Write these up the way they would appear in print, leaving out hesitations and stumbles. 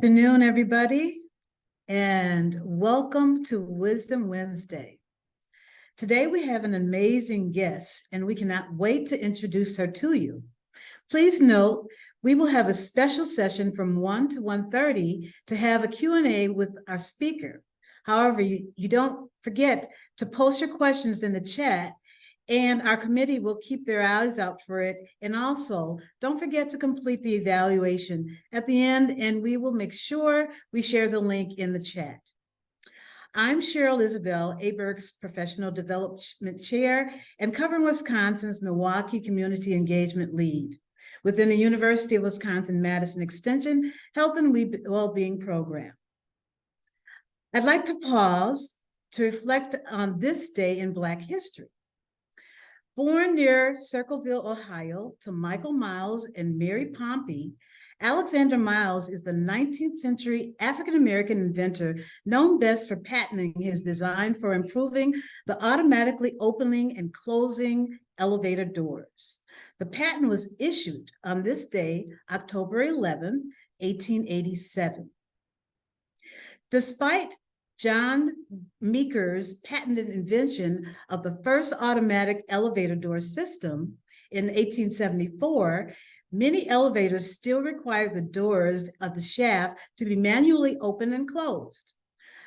Afternoon, everybody, and welcome to Wisdom Wednesday. Today we have an amazing guest, and we cannot wait to introduce her to you. Please note, we will have a special session from 1 to 1:30 to have a Q&A with our speaker. However, you don't forget to post your questions in the chat, and our committee will keep their eyes out for it. And also, don't forget to complete the evaluation at the end, and we will make sure we share the link in the chat. I'm Cheryl Isabel, ABERG's Professional Development Chair and Covering Wisconsin's Milwaukee Community Engagement Lead within the University of Wisconsin-Madison Extension Health and Wellbeing Program. I'd like to pause to reflect on this day in Black history. Born near Circleville, Ohio, to Michael Miles and Mary Pompey, Alexander Miles is the 19th century African-American inventor known best for patenting his design for improving the automatically opening and closing elevator doors. The patent was issued on this day, October 11, 1887. Despite John Meeker's patented invention of the first automatic elevator door system in 1874, many elevators still require the doors of the shaft to be manually opened and closed.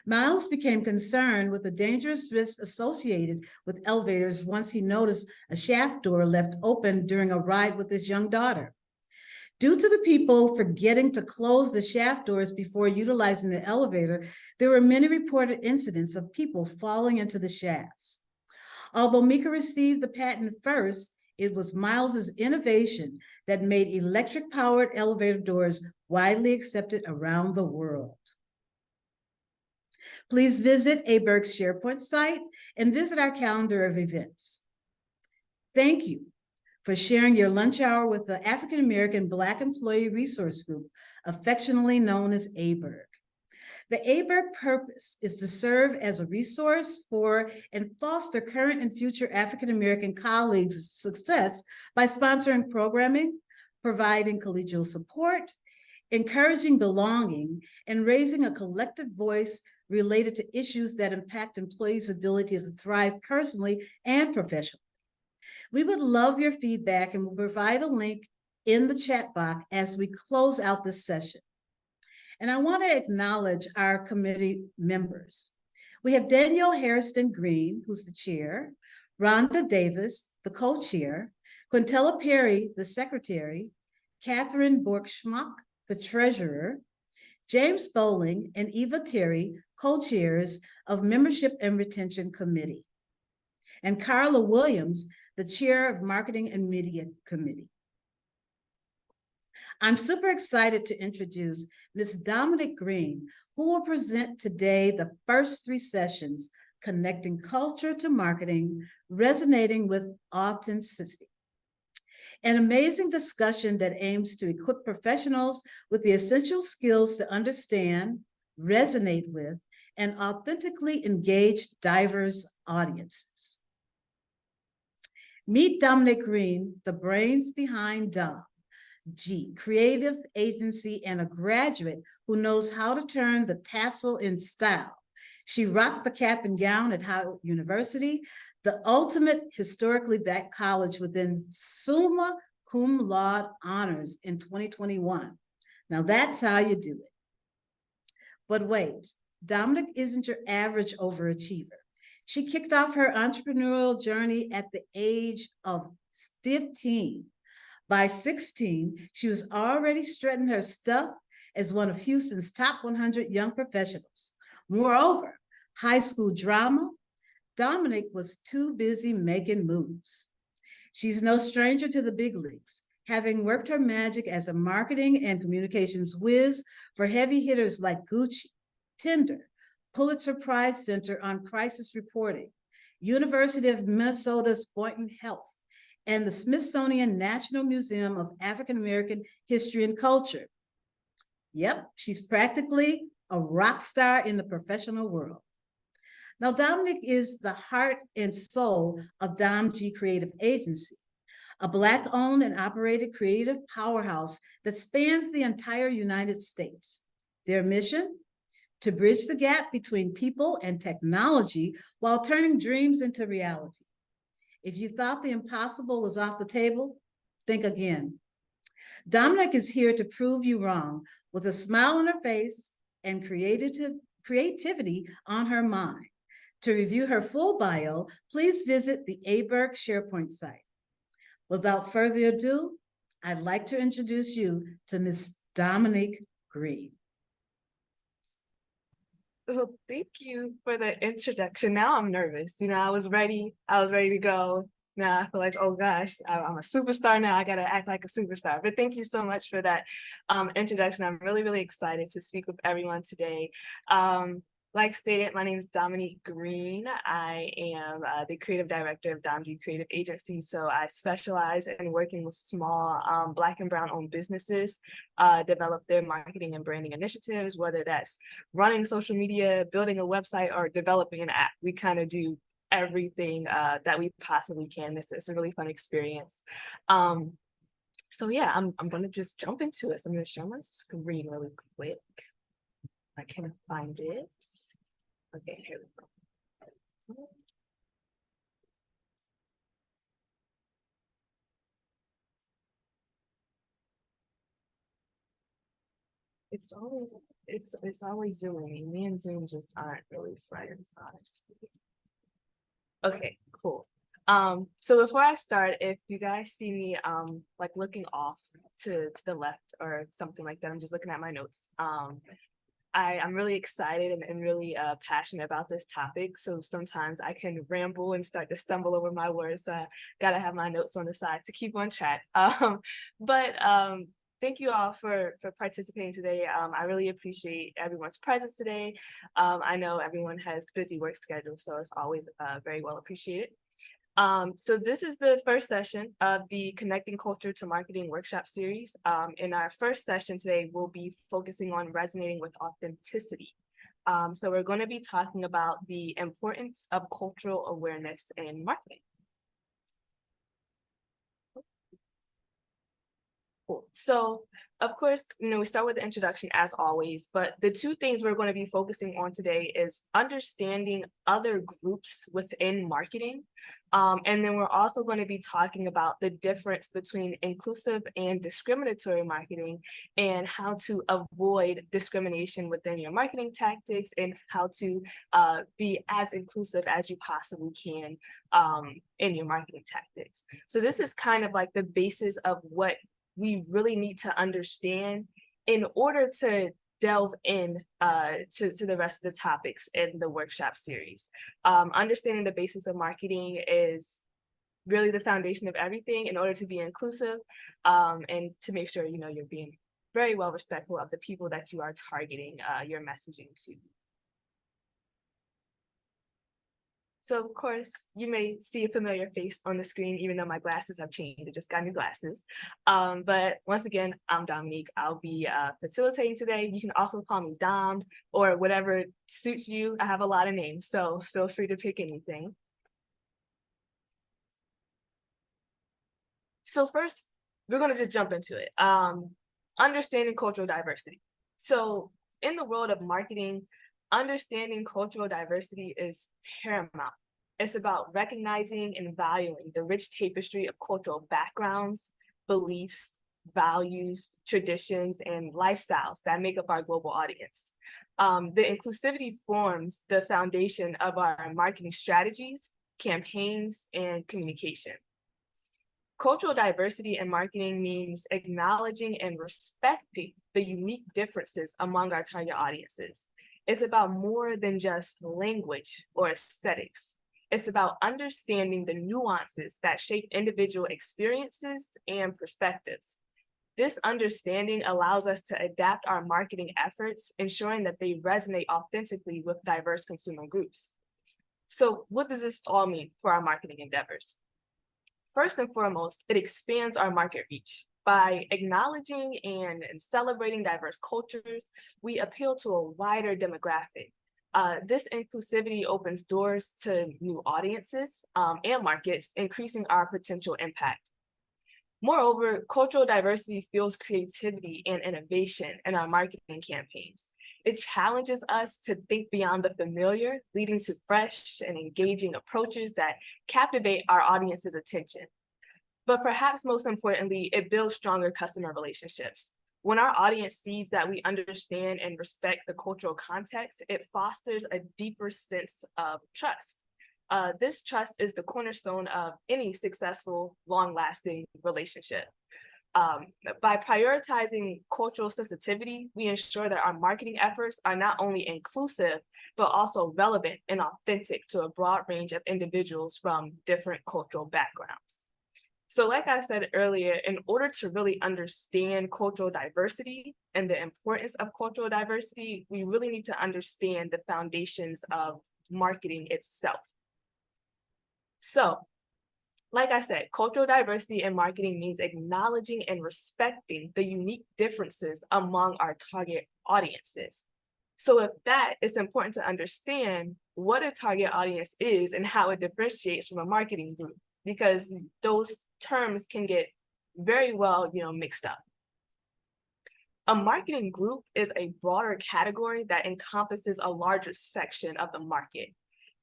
Miles became concerned with the dangerous risks associated with elevators once he noticed a shaft door left open during a ride with his young daughter. Due to the people forgetting to close the shaft doors before utilizing the elevator, there were many reported incidents of people falling into the shafts. Although Meeker received the patent first, it was Miles's innovation that made electric-powered elevator doors widely accepted around the world. Please visit ABERG's SharePoint site and visit our calendar of events. Thank you for sharing your lunch hour with the African American Black Employee Resource Group, affectionately known as ABERG. The ABERG purpose is to serve as a resource for and foster current and future African American colleagues' success by sponsoring programming, providing collegial support, encouraging belonging, and raising a collective voice related to issues that impact employees' ability to thrive personally and professionally. We would love your feedback and will provide a link in the chat box as we close out this session. And I want to acknowledge our committee members. We have Danielle Hairston Green, who's the chair, Rhonda Davis, the co-chair, Quintella Perry, the secretary, Catherine Bork-Schmuck, the treasurer, James Bowling and Eva Terry, co-chairs of Membership and Retention Committee, and Carla Williams, the chair of Marketing and Media Committee. I'm super excited to introduce Ms. Domonique Green, who will present today the first 3 sessions, Connecting Culture to Marketing, Resonating with Authenticity. An amazing discussion that aims to equip professionals with the essential skills to understand, resonate with, and authentically engage diverse audiences. Meet Domonique Green, the brains behind Dom G Creative Agency and a graduate who knows how to turn the tassel in style. She rocked the cap and gown at Howard University, the ultimate historically black college within summa cum laude honors in 2021. Now that's how you do it. But wait, Domonique isn't your average overachiever. She kicked off her entrepreneurial journey at the age of 15. By 16, she was already strutting her stuff as one of Houston's top 100 young professionals. Moreover, high school drama, Domonique was too busy making moves. She's no stranger to the big leagues, having worked her magic as a marketing and communications whiz for heavy hitters like Gucci, Tinder, Pulitzer Prize Center on Crisis Reporting, University of Minnesota's Boynton Health, and the Smithsonian National Museum of African American History and Culture. Yep, she's practically a rock star in the professional world. Now, Domonique is the heart and soul of Dom G Creative Agency, a Black-owned and operated creative powerhouse that spans the entire United States. Their mission? To bridge the gap between people and technology while turning dreams into reality. If you thought the impossible was off the table, think again. Dominique is here to prove you wrong with a smile on her face and creativity on her mind. To review her full bio, please visit the ABERG SharePoint site. Without further ado, I'd like to introduce you to Ms. Domonique Green. Well, thank you for the introduction. Now I'm nervous. I was ready to go. Now I feel like, oh gosh, I'm a superstar now. I gotta act like a superstar. But thank you so much for that introduction. I'm really, really excited to speak with everyone today. Like stated, my name is Domonique Green. I am the creative director of DomG Creative Agency. So I specialize in working with small Black and Brown owned businesses, develop their marketing and branding initiatives, whether that's running social media, building a website, or developing an app. We kind of do everything that we possibly can. It's a really fun experience. So yeah, I'm gonna just jump into it. So I'm gonna share my screen really quick. I can find it. Okay, here we go. It's always Zooming. Me and Zoom just aren't really friends, honestly. Okay, cool. So before I start, if you guys see me like looking off to the left or something like that, I'm just looking at my notes. I'm really excited and really passionate about this topic. So sometimes I can ramble and start to stumble over my words. So I gotta have my notes on the side to keep on track. Thank you all for participating today. I really appreciate everyone's presence today. I know everyone has busy work schedules, so it's always very well appreciated. So this is the first session of the Connecting Culture to Marketing workshop series. In our first session today, we'll be focusing on resonating with authenticity. So we're going to be talking about the importance of cultural awareness in marketing. Cool. So, of course, we start with the introduction as always, but the two things we're going to be focusing on today is understanding other groups within marketing. And then we're also going to be talking about the difference between inclusive and discriminatory marketing and how to avoid discrimination within your marketing tactics and how to be as inclusive as you possibly can in your marketing tactics. So this is kind of like the basis of what we really need to understand in order to delve in to the rest of the topics in the workshop series. Understanding the basics of marketing is really the foundation of everything in order to be inclusive and to make sure you're being very well respectful of the people that you are targeting your messaging to. So of course, you may see a familiar face on the screen, even though my glasses have changed. I just got new glasses. But once again, I'm Dominique. I'll be facilitating today. You can also call me Dom or whatever suits you. I have a lot of names, so feel free to pick anything. So first, we're going to just jump into it. Understanding cultural diversity. So in the world of marketing, understanding cultural diversity is paramount. It's about recognizing and valuing the rich tapestry of cultural backgrounds, beliefs, values, traditions, and lifestyles that make up our global audience. The inclusivity forms the foundation of our marketing strategies, campaigns, and communication. Cultural diversity in marketing means acknowledging and respecting the unique differences among our target audiences. It's about more than just language or aesthetics. It's about understanding the nuances that shape individual experiences and perspectives. This understanding allows us to adapt our marketing efforts, ensuring that they resonate authentically with diverse consumer groups. So what does this all mean for our marketing endeavors? First and foremost, it expands our market reach. By acknowledging and celebrating diverse cultures, we appeal to a wider demographic. This inclusivity opens doors to new audiences and markets, increasing our potential impact. Moreover, cultural diversity fuels creativity and innovation in our marketing campaigns. It challenges us to think beyond the familiar, leading to fresh and engaging approaches that captivate our audience's attention. But perhaps most importantly, it builds stronger customer relationships. When our audience sees that we understand and respect the cultural context, it fosters a deeper sense of trust. This trust is the cornerstone of any successful, long-lasting relationship. By prioritizing cultural sensitivity, we ensure that our marketing efforts are not only inclusive, but also relevant and authentic to a broad range of individuals from different cultural backgrounds. So like I said earlier, in order to really understand cultural diversity and the importance of cultural diversity, we really need to understand the foundations of marketing itself. So, like I said, cultural diversity in marketing means acknowledging and respecting the unique differences among our target audiences. So with that, it's important to understand what a target audience is and how it differentiates from a marketing group, because those terms can get very well, mixed up. A marketing group is a broader category that encompasses a larger section of the market.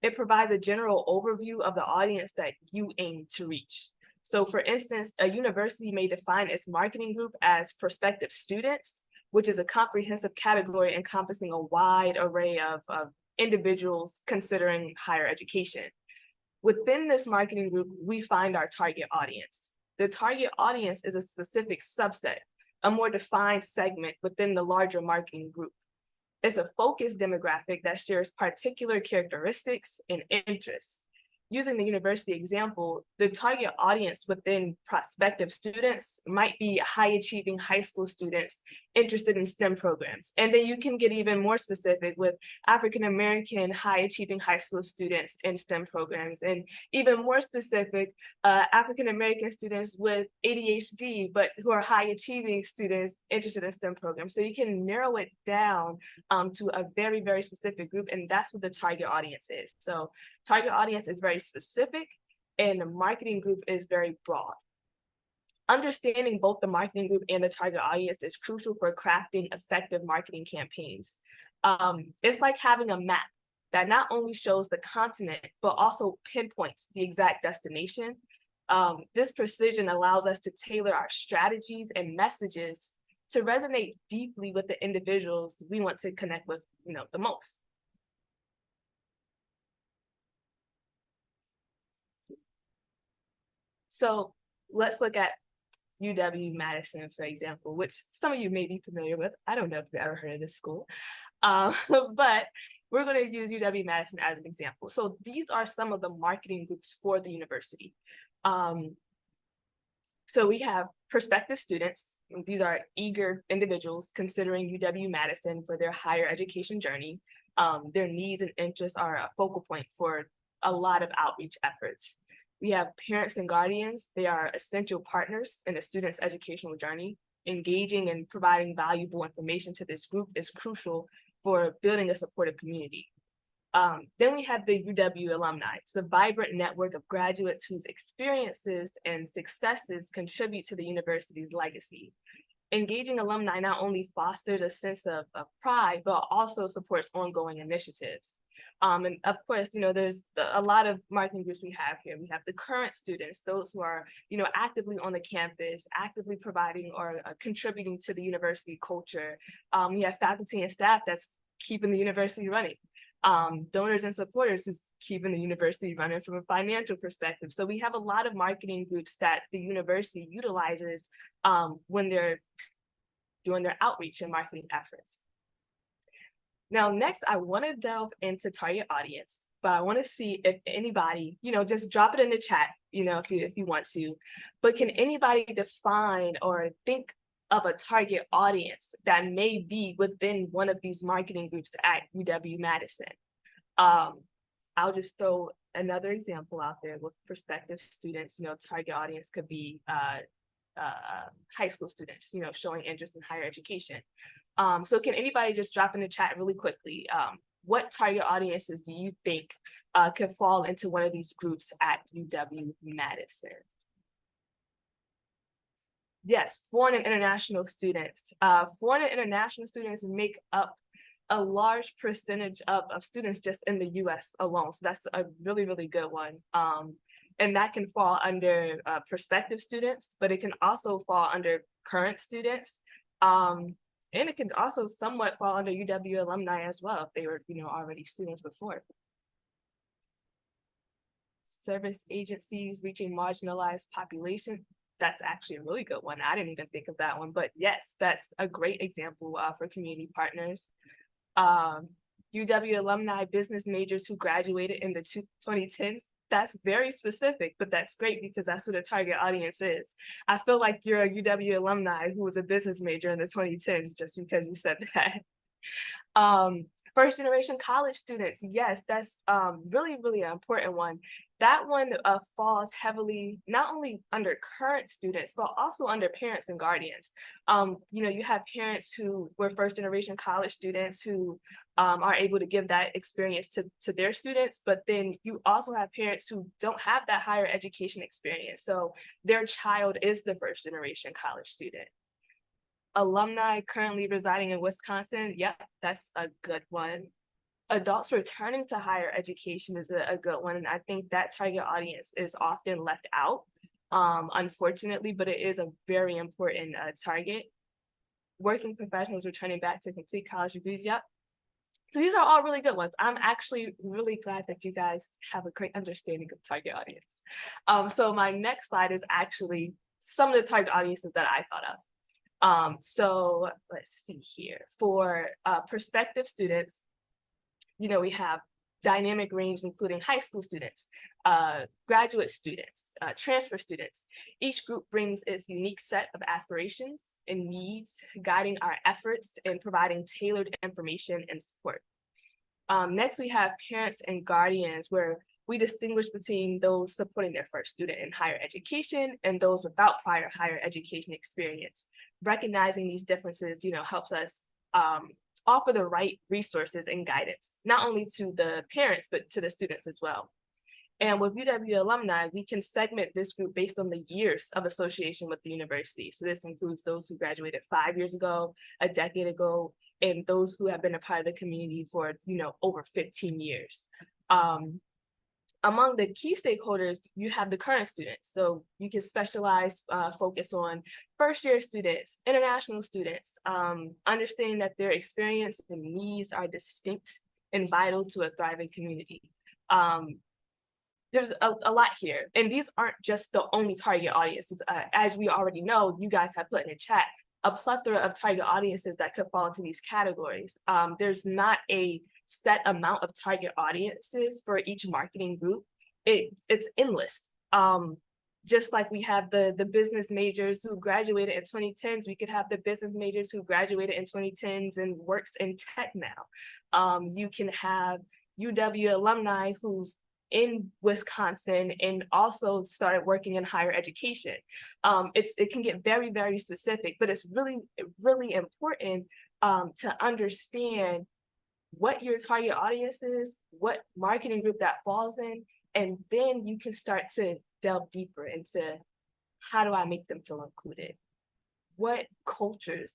It provides a general overview of the audience that you aim to reach. So for instance, a university may define its marketing group as prospective students, which is a comprehensive category encompassing a wide array of individuals considering higher education. Within this marketing group, we find our target audience. The target audience is a specific subset, a more defined segment within the larger marketing group. It's a focused demographic that shares particular characteristics and interests. Using the university example, the target audience within prospective students might be high-achieving high school students interested in STEM programs. And then you can get even more specific with African-American high-achieving high school students in STEM programs, and even more specific, African-American students with ADHD, but who are high-achieving students interested in STEM programs. So you can narrow it down to a very, very specific group, and that's what the target audience is. So target audience is very specific, and the marketing group is very broad. Understanding both the marketing group and the target audience is crucial for crafting effective marketing campaigns. It's like having a map that not only shows the continent, but also pinpoints the exact destination. This precision allows us to tailor our strategies and messages to resonate deeply with the individuals we want to connect with, the most. So let's look at UW-Madison, for example, which some of you may be familiar with. I don't know if you've ever heard of this school, but we're going to use UW-Madison as an example. So these are some of the marketing groups for the university. So we have prospective students. These are eager individuals considering UW-Madison for their higher education journey. Their needs and interests are a focal point for a lot of outreach efforts. We have parents and guardians. They are essential partners in a student's educational journey. Engaging and providing valuable information to this group is crucial for building a supportive community. Then we have the UW alumni. It's a vibrant network of graduates whose experiences and successes contribute to the university's legacy. Engaging alumni not only fosters a sense of pride, but also supports ongoing initiatives. And of course, there's a lot of marketing groups we have here. We have the current students, those who are, actively on the campus, actively providing or contributing to the university culture. We have faculty and staff that's keeping the university running. Donors and supporters who's keeping the university running from a financial perspective. So we have a lot of marketing groups that the university utilizes when they're doing their outreach and marketing efforts. Now, next, I want to delve into target audience, but I want to see if anybody, just drop it in the chat, if you want to, but can anybody define or think of a target audience that may be within one of these marketing groups at UW-Madison? I'll just throw another example out there with prospective students. Target audience could be high school students, showing interest in higher education. So can anybody just drop in the chat really quickly? What target audiences do you think could fall into one of these groups at UW-Madison? Yes, foreign and international students. Foreign and international students make up a large percentage of students just in the US alone. So that's a really, really good one. And that can fall under prospective students, but it can also fall under current students. And it can also somewhat fall under UW alumni as well, if they were, already students before. Service agencies reaching marginalized population. That's actually a really good one. I didn't even think of that one, but yes, that's a great example for community partners. UW alumni business majors who graduated in the 2010s. That's very specific, but that's great because that's who the target audience is. I feel like you're a UW alumni who was a business major in the 2010s just because you said that. First generation college students, yes, that's really, really an important one. That one falls heavily not only under current students, but also under parents and guardians. You have parents who were first generation college students who are able to give that experience to their students, but then you also have parents who don't have that higher education experience. So their child is the first generation college student. Alumni currently residing in Wisconsin, yep, that's a good one. Adults returning to higher education is a good one, and I think that target audience is often left out, unfortunately, but it is a very important target. Working professionals returning back to complete college degrees, yep. So these are all really good ones. I'm actually really glad that you guys have a great understanding of target audience. So my next slide is actually some of the target audiences that I thought of. So let's see here. For prospective students, we have dynamic range, including high school students, graduate students, transfer students. Each group brings its unique set of aspirations and needs, guiding our efforts and providing tailored information and support. Next, we have parents and guardians, where we distinguish between those supporting their first student in higher education and those without prior higher education experience. Recognizing these differences, helps us offer the right resources and guidance, not only to the parents, but to the students as well. And with UW alumni, we can segment this group based on the years of association with the university. So this includes those who graduated 5 years ago, a decade ago, and those who have been a part of the community for, over 15 years. Among the key stakeholders, you have the current students. So you can focus on first-year students, international students, understanding that their experience and needs are distinct and vital to a thriving community. There's a lot here, and these aren't just the only target audiences. As we already know, you guys have put in the chat a plethora of target audiences that could fall into these categories. There's not a set amount of target audiences for each marketing group. It's endless. Just like we have the business majors who graduated in 2010s, we could have the business majors who graduated in 2010s and works in tech now. You can have UW alumni who's in Wisconsin and also started working in higher education. It can get very, very specific, but it's really, really important to understand what your target audience is, what marketing group that falls in, and then you can start to delve deeper into how do I make them feel included? What cultures,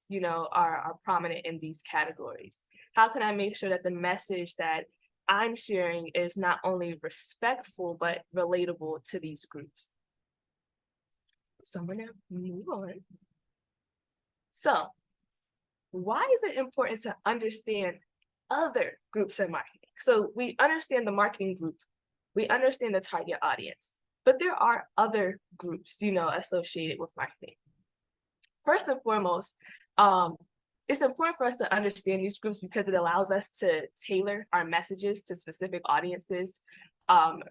are prominent in these categories? How can I make sure that the message that I'm sharing is not only respectful, but relatable to these groups? So I'm gonna move on. So why is it important to understand other groups in marketing? So we understand the marketing group, we understand the target audience, but there are other groups, associated with marketing. First and foremost, it's important for us to understand these groups because it allows us to tailor our messages to specific audiences,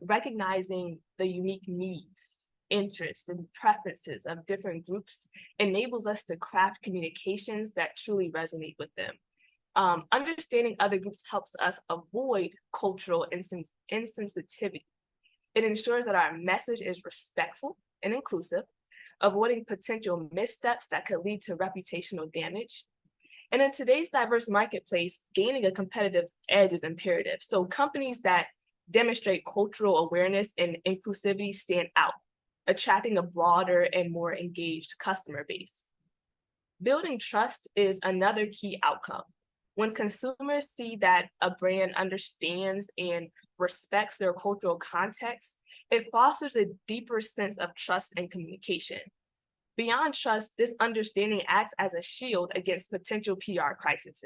recognizing the unique needs, interests, and preferences of different groups enables us to craft communications that truly resonate with them. Understanding other groups helps us avoid cultural insensitivity. It ensures that our message is respectful and inclusive, avoiding potential missteps that could lead to reputational damage. And in today's diverse marketplace, gaining a competitive edge is imperative. So companies that demonstrate cultural awareness and inclusivity stand out, attracting a broader and more engaged customer base. Building trust is another key outcome. When consumers see that a brand understands and respects their cultural context, it fosters a deeper sense of trust and communication. Beyond trust, this understanding acts as a shield against potential PR crises.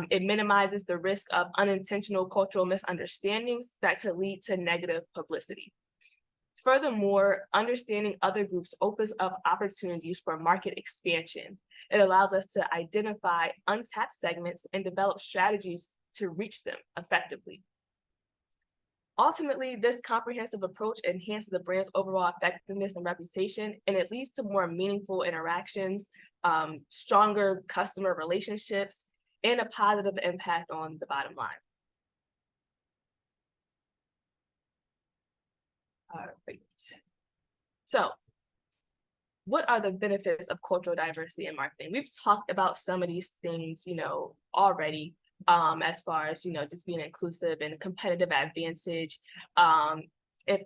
It minimizes the risk of unintentional cultural misunderstandings that could lead to negative publicity. Furthermore, understanding other groups opens up opportunities for market expansion. It allows us to identify untapped segments and develop strategies to reach them effectively. Ultimately, this comprehensive approach enhances a brand's overall effectiveness and reputation, and it leads to more meaningful interactions, stronger customer relationships, and a positive impact on the bottom line. All right. So, what are the benefits of cultural diversity in marketing? We've talked about some of these things, already, as far as, just being inclusive and competitive advantage, and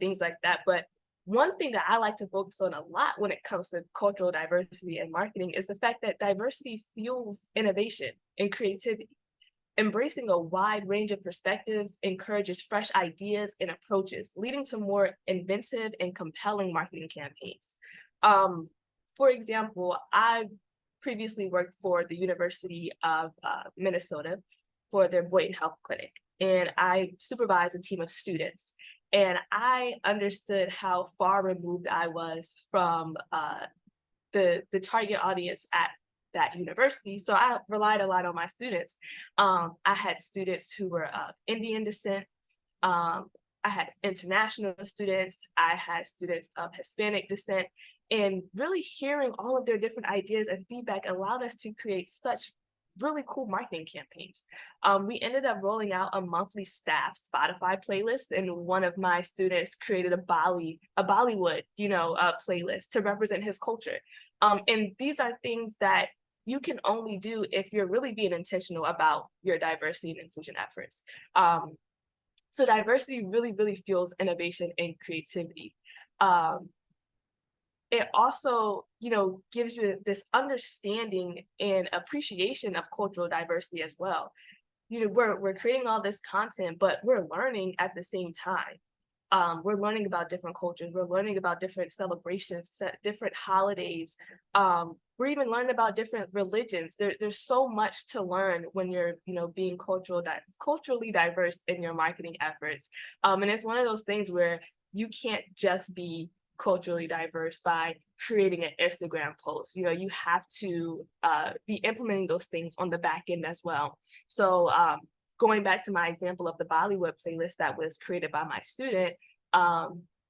things like that. But one thing that I like to focus on a lot when it comes to cultural diversity in marketing is the fact that diversity fuels innovation and creativity. Embracing a wide range of perspectives encourages fresh ideas and approaches, leading to more inventive and compelling marketing campaigns. For example, I previously worked for the University of Minnesota for their Boynton Health Clinic, and I supervised a team of students. And I understood how far removed I was from the target audience at that university. So I relied a lot on my students. I had students who were of Indian descent. I had international students. I had students of Hispanic descent. And really hearing all of their different ideas and feedback allowed us to create such really cool marketing campaigns. We ended up rolling out a monthly staff Spotify playlist, and one of my students created a Bollywood, playlist to represent his culture. And these are things that you can only do if you're really being intentional about your diversity and inclusion efforts. So diversity really, really fuels innovation and creativity. It also, gives you this understanding and appreciation of cultural diversity as well. We're creating all this content, but we're learning at the same time. We're learning about different cultures. We're learning about different celebrations, different holidays. We're even learning about different religions. There's so much to learn when you're, being culturally diverse in your marketing efforts. And it's one of those things where you can't just be culturally diverse by creating an Instagram post. You have to be implementing those things on the back end as well. So going back to my example of the Bollywood playlist that was created by my student,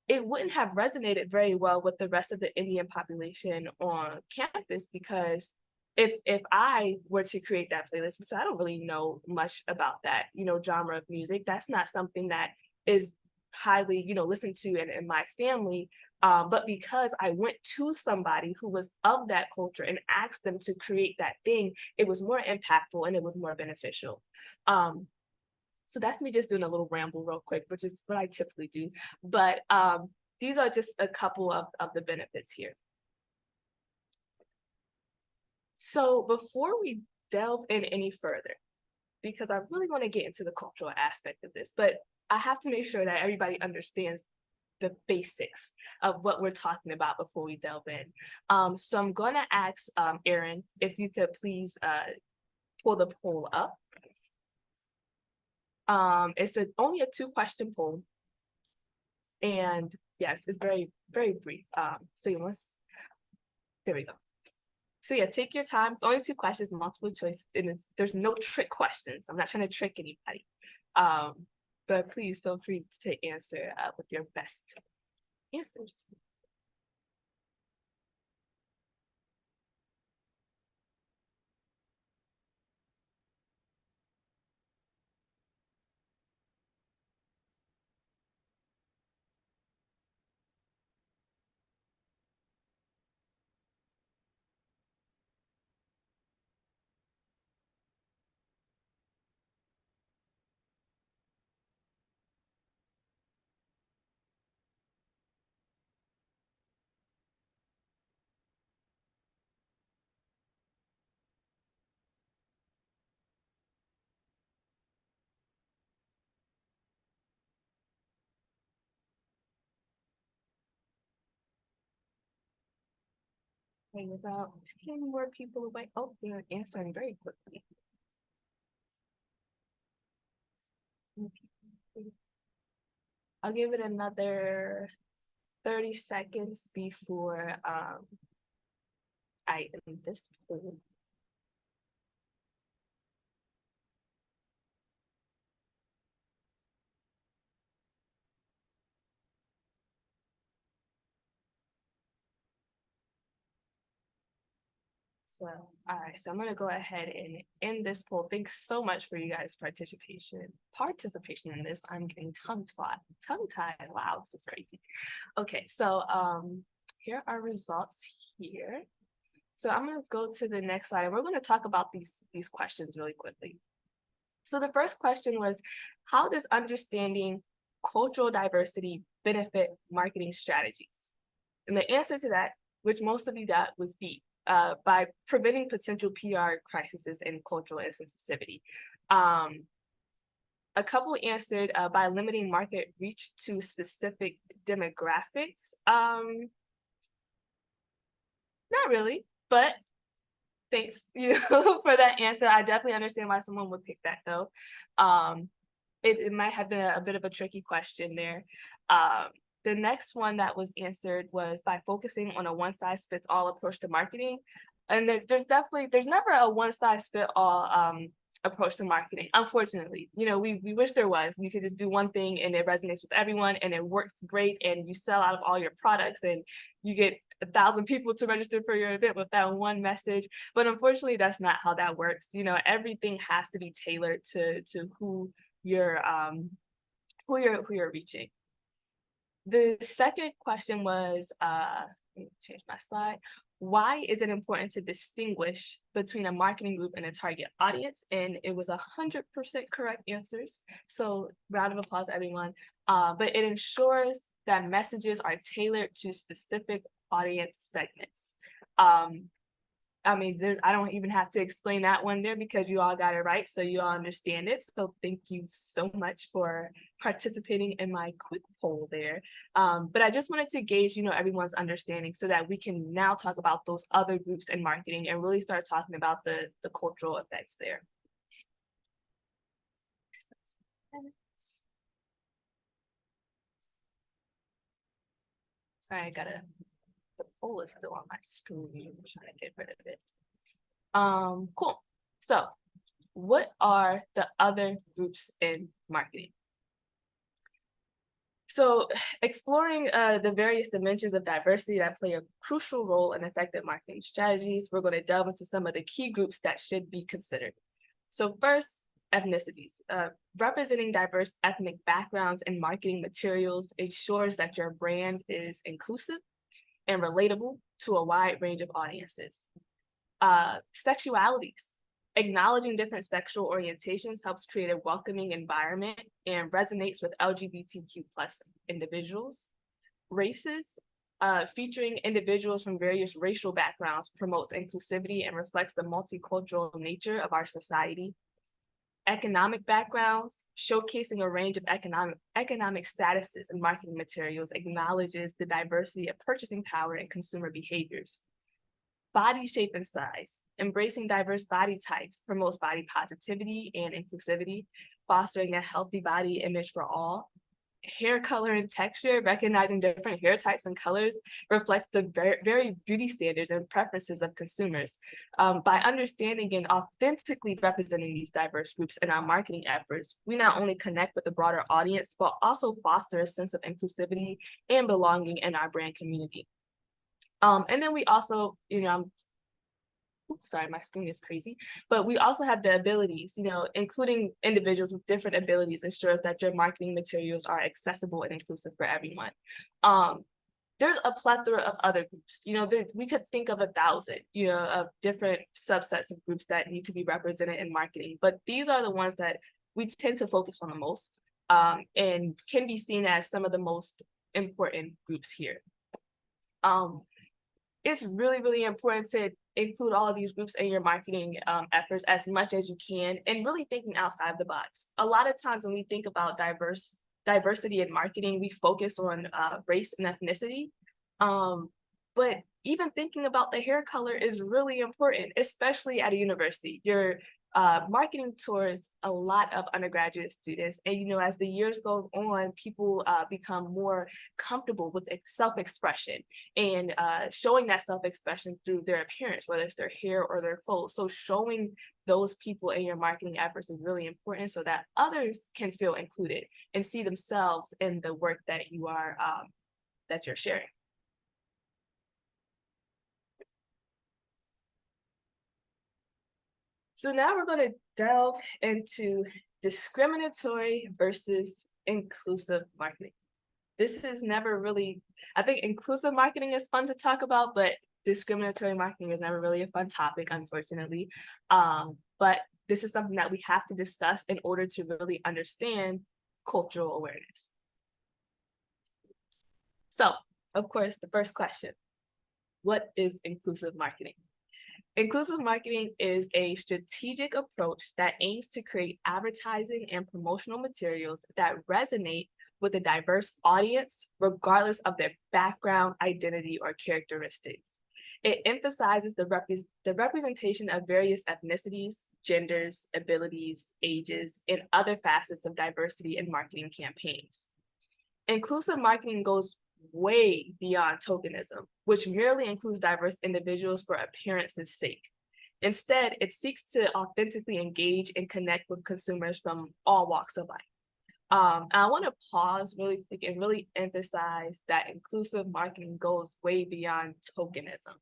it wouldn't have resonated very well with the rest of the Indian population on campus, because if I were to create that playlist, which I don't really know much about that, genre of music, that's not something that is highly, listened to in my family. But because I went to somebody who was of that culture and asked them to create that thing, it was more impactful and it was more beneficial. So that's me just doing a little ramble real quick, which is what I typically do. But these are just a couple of the benefits here. So before we delve in any further, because I really want to get into the cultural aspect of this, but I have to make sure that everybody understands the basics of what we're talking about before we delve in. So I'm going to ask Erin if you could please pull the poll up. It's only a 2-question poll, and yes, it's very, very brief. So there we go. So yeah, take your time. It's only 2 questions, multiple choice, and there's no trick questions. I'm not trying to trick anybody. But please feel free to answer with your best answers. Okay, about 10 more people away. Oh, they're answering very quickly. I'll give it another 30 seconds before I end this poll. So, all right, so I'm gonna go ahead and end this poll. Thanks so much for you guys' participation in this. I'm getting tongue-tied. Wow, this is crazy. Okay, so here are results here. So I'm gonna go to the next slide, and we're gonna talk about these questions really quickly. So the first question was, how does understanding cultural diversity benefit marketing strategies? And the answer to that, which most of you got, was B, by preventing potential PR crises and cultural insensitivity. A couple answered by limiting market reach to specific demographics. Not really, but thanks for that answer. I definitely understand why someone would pick that though. It might have been a bit of a tricky question there. The next one that was answered was by focusing on a one-size-fits-all approach to marketing. And there's never a one-size-fits-all approach to marketing. Unfortunately, we wish there was. You could just do one thing and it resonates with everyone and it works great and you sell out of all your products and you get 1,000 people to register for your event with that one message. But unfortunately, that's not how that works. Everything has to be tailored to who you're reaching. The second question was, let me change my slide. Why is it important to distinguish between a marketing group and a target audience? And it was 100% correct answers. So round of applause, everyone. But it ensures that messages are tailored to specific audience segments. I don't even have to explain that one there because you all got it right, so you all understand it. So thank you so much for participating in my quick poll there. But I just wanted to gauge, everyone's understanding so that we can now talk about those other groups in marketing and really start talking about the cultural effects there. Sorry, the poll is still on my screen. I'm trying to get rid of it. Cool. So what are the other groups in marketing? So exploring the various dimensions of diversity that play a crucial role in effective marketing strategies, we're going to delve into some of the key groups that should be considered. So first, ethnicities. Representing diverse ethnic backgrounds in marketing materials ensures that your brand is inclusive and relatable to a wide range of audiences. Sexualities. Acknowledging different sexual orientations helps create a welcoming environment and resonates with LGBTQ+ individuals. Races. Featuring individuals from various racial backgrounds promotes inclusivity and reflects the multicultural nature of our society. Economic backgrounds, showcasing a range of economic statuses in marketing materials, acknowledges the diversity of purchasing power and consumer behaviors. Body shape and size, embracing diverse body types promotes body positivity and inclusivity, fostering a healthy body image for all. Hair color and texture, recognizing different hair types and colors reflects the very beauty standards and preferences of consumers. By understanding and authentically representing these diverse groups in our marketing efforts, we not only connect with the broader audience, but also foster a sense of inclusivity and belonging in our brand community. And then we also, sorry, my screen is crazy, but we also have the abilities, including individuals with different abilities ensures that your marketing materials are accessible and inclusive for everyone. There's a plethora of other groups, we could think of 1,000, of different subsets of groups that need to be represented in marketing, but these are the ones that we tend to focus on the most and can be seen as some of the most important groups here. It's really, really important to include all of these groups in your marketing efforts as much as you can, and really thinking outside the box. A lot of times when we think about diversity in marketing, we focus on race and ethnicity. But even thinking about the hair color is really important, especially at a university. You're marketing towards a lot of undergraduate students. And, you know, as the years go on, people become more comfortable with self-expression and showing that self-expression through their appearance, whether it's their hair or their clothes. So showing those people in your marketing efforts is really important so that others can feel included and see themselves in the work that you are that you're sharing. So now we're going to delve into discriminatory versus inclusive marketing. This is never really, I think inclusive marketing is fun to talk about, but discriminatory marketing is never really a fun topic, unfortunately. But this is something that we have to discuss in order to really understand cultural awareness. So, of course, the first question, what is inclusive marketing? Inclusive marketing is a strategic approach that aims to create advertising and promotional materials that resonate with a diverse audience, regardless of their background, identity, or characteristics. It emphasizes the representation of various ethnicities, genders, abilities, ages, and other facets of diversity in marketing campaigns. Inclusive marketing goes way beyond tokenism, which merely includes diverse individuals for appearance's sake. Instead, it seeks to authentically engage and connect with consumers from all walks of life. I want to pause really quick and really emphasize that inclusive marketing goes way beyond tokenism.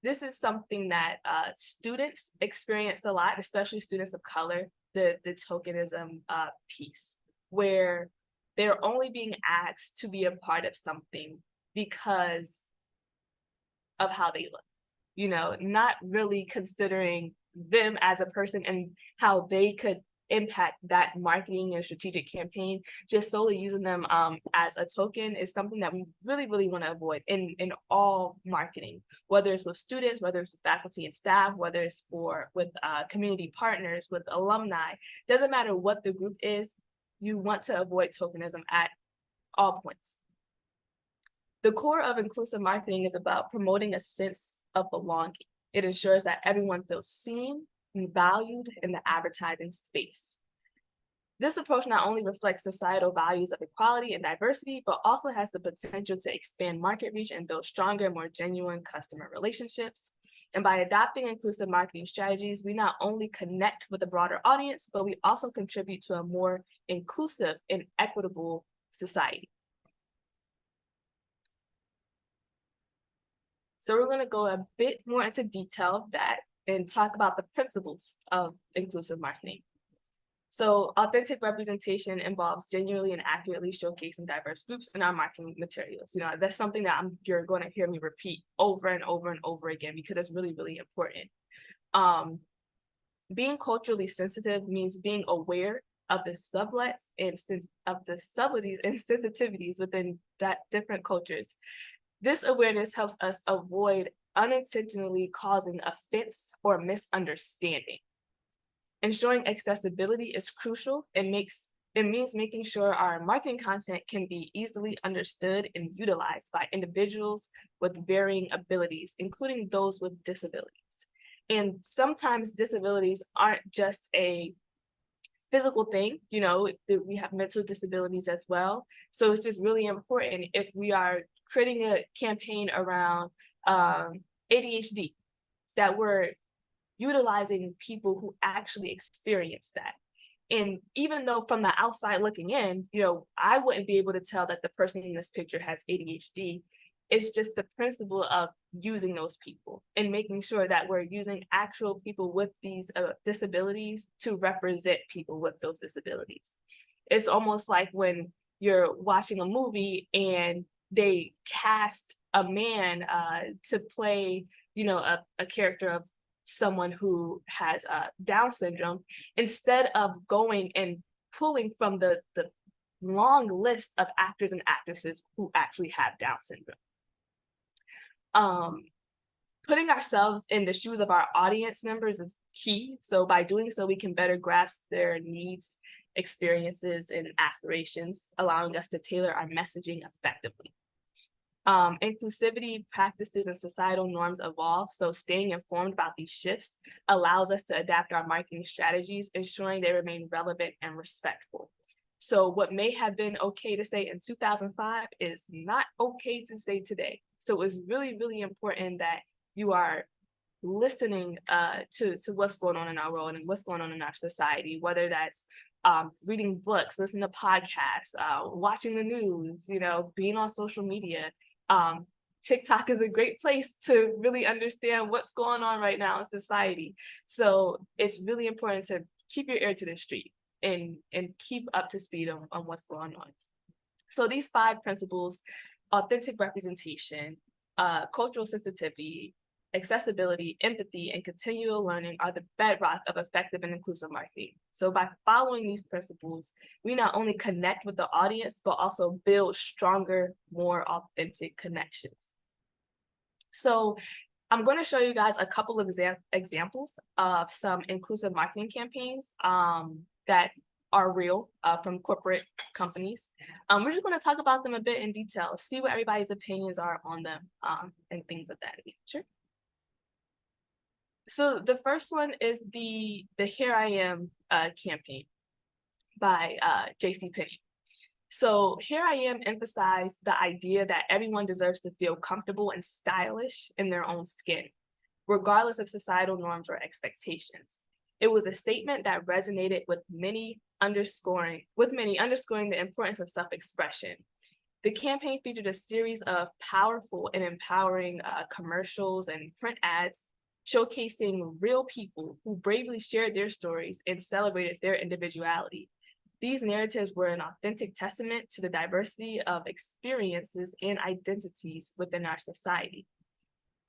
This is something that students experience a lot, especially students of color, the tokenism piece, where they're only being asked to be a part of something because of how they look, you know, not really considering them as a person and how they could impact that marketing and strategic campaign. Just solely using them as a token is something that we really, really want to avoid in all marketing, whether it's with students, whether it's with faculty and staff, whether it's with community partners, with alumni. Doesn't matter what the group is, you want to avoid tokenism at all points. The core of inclusive marketing is about promoting a sense of belonging. It ensures that everyone feels seen and valued in the advertising space. This approach not only reflects societal values of equality and diversity, but also has the potential to expand market reach and build stronger, more genuine customer relationships. And by adopting inclusive marketing strategies, we not only connect with a broader audience, but we also contribute to a more inclusive and equitable society. So we're going to go a bit more into detail of that and talk about the principles of inclusive marketing. So authentic representation involves genuinely and accurately showcasing diverse groups in our marketing materials. You know, that's something that you're going to hear me repeat over and over and over again because it's really, really important. Being culturally sensitive means being aware of the subtleties and sensitivities within that different cultures. This awareness helps us avoid unintentionally causing offense or misunderstanding. Ensuring accessibility is crucial. It means making sure our marketing content can be easily understood and utilized by individuals with varying abilities, including those with disabilities. And sometimes disabilities aren't just a physical thing, you know, we have mental disabilities as well. So it's just really important if we are creating a campaign around ADHD, that we're utilizing people who actually experience that. And even though from the outside looking in, you know, I wouldn't be able to tell that the person in this picture has ADHD. It's just the principle of using those people and making sure that we're using actual people with these disabilities to represent people with those disabilities. It's almost like when you're watching a movie and they cast a man to play, you know, a character of someone who has Down syndrome, instead of going and pulling from the long list of actors and actresses who actually have Down syndrome. Putting ourselves in the shoes of our audience members is key. So by doing so, we can better grasp their needs, experiences, and aspirations, allowing us to tailor our messaging effectively. Inclusivity practices and societal norms evolve, so staying informed about these shifts allows us to adapt our marketing strategies, ensuring they remain relevant and respectful. So what may have been okay to say in 2005 is not okay to say today. So it's really, really important that you are listening to what's going on in our world and what's going on in our society, whether that's reading books, listening to podcasts, watching the news, being on social media. TikTok is a great place to really understand what's going on right now in society. So it's really important to keep your ear to the street and keep up to speed on what's going on. So these 5 principles: authentic representation, cultural sensitivity, accessibility, empathy, and continual learning are the bedrock of effective and inclusive marketing. So by following these principles, we not only connect with the audience, but also build stronger, more authentic connections. So I'm going to show you guys a couple of examples of some inclusive marketing campaigns that are real from corporate companies. We're just going to talk about them a bit in detail, see what everybody's opinions are on them, and things of that nature. So the first one is the Here I Am campaign by JCPenney. So Here I Am emphasized the idea that everyone deserves to feel comfortable and stylish in their own skin, regardless of societal norms or expectations. It was a statement that resonated with many, underscoring the importance of self-expression. The campaign featured a series of powerful and empowering commercials and print ads showcasing real people who bravely shared their stories and celebrated their individuality. These narratives were an authentic testament to the diversity of experiences and identities within our society.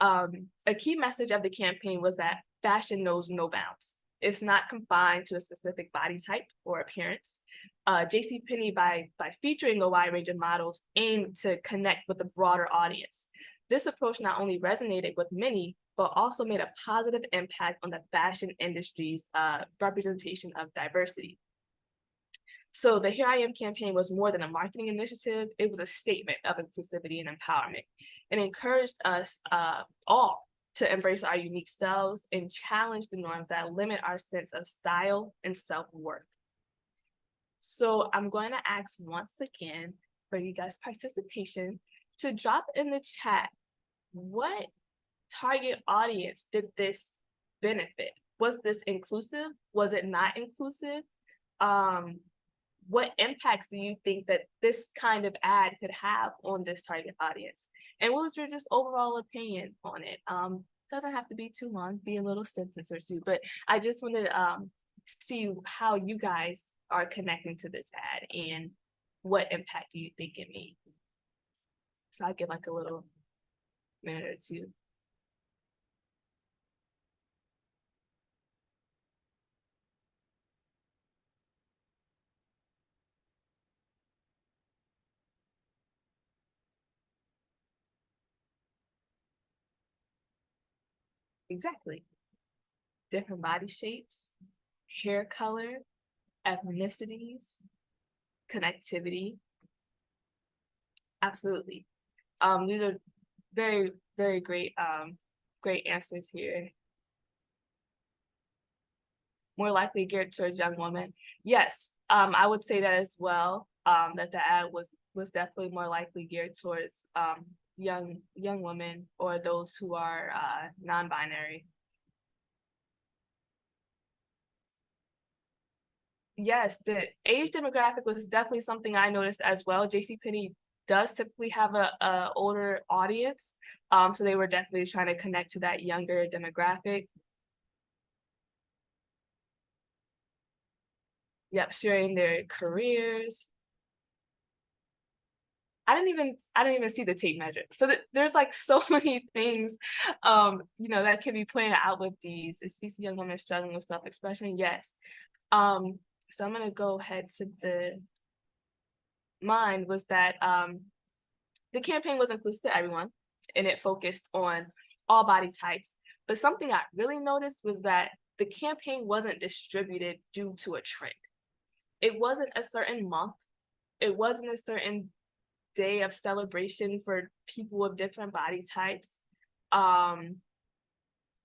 A key message of the campaign was that fashion knows no bounds. It's not confined to a specific body type or appearance. JCPenney, by featuring a wide range of models, aimed to connect with a broader audience. This approach not only resonated with many, but also made a positive impact on the fashion industry's representation of diversity. So the Here I Am campaign was more than a marketing initiative. It was a statement of inclusivity and empowerment. It encouraged us all to embrace our unique selves and challenge the norms that limit our sense of style and self-worth. So I'm going to ask once again for you guys' participation to drop in the chat, what target audience did this benefit? Was this inclusive? Was it not inclusive? What impacts do you think that this kind of ad could have on this target audience? And what was your just overall opinion on it? Doesn't have to be too long, be a little sentence or two, but I just wanted to see how you guys are connecting to this ad and what impact do you think it made? So I'll give like a little minute or two. Exactly. Different body shapes, hair color, ethnicities, connectivity. Absolutely. These are very, very great, great answers here. More likely geared towards young women. Yes, I would say that as well. That the ad was definitely more likely geared towards young women or those who are non-binary. Yes, the age demographic was definitely something I noticed as well. JCPenney does typically have a older audience, so they were definitely trying to connect to that younger demographic. Yep, sharing their careers. I didn't even see the tape measure. So there's like so many things, that can be pointed out with these. It speaks to young women struggling with self-expression. Yes. So I'm gonna go ahead to mine was that the campaign was inclusive to everyone and it focused on all body types. But something I really noticed was that the campaign wasn't distributed due to a trend. It wasn't a certain month. It wasn't a certain day of celebration for people of different body types.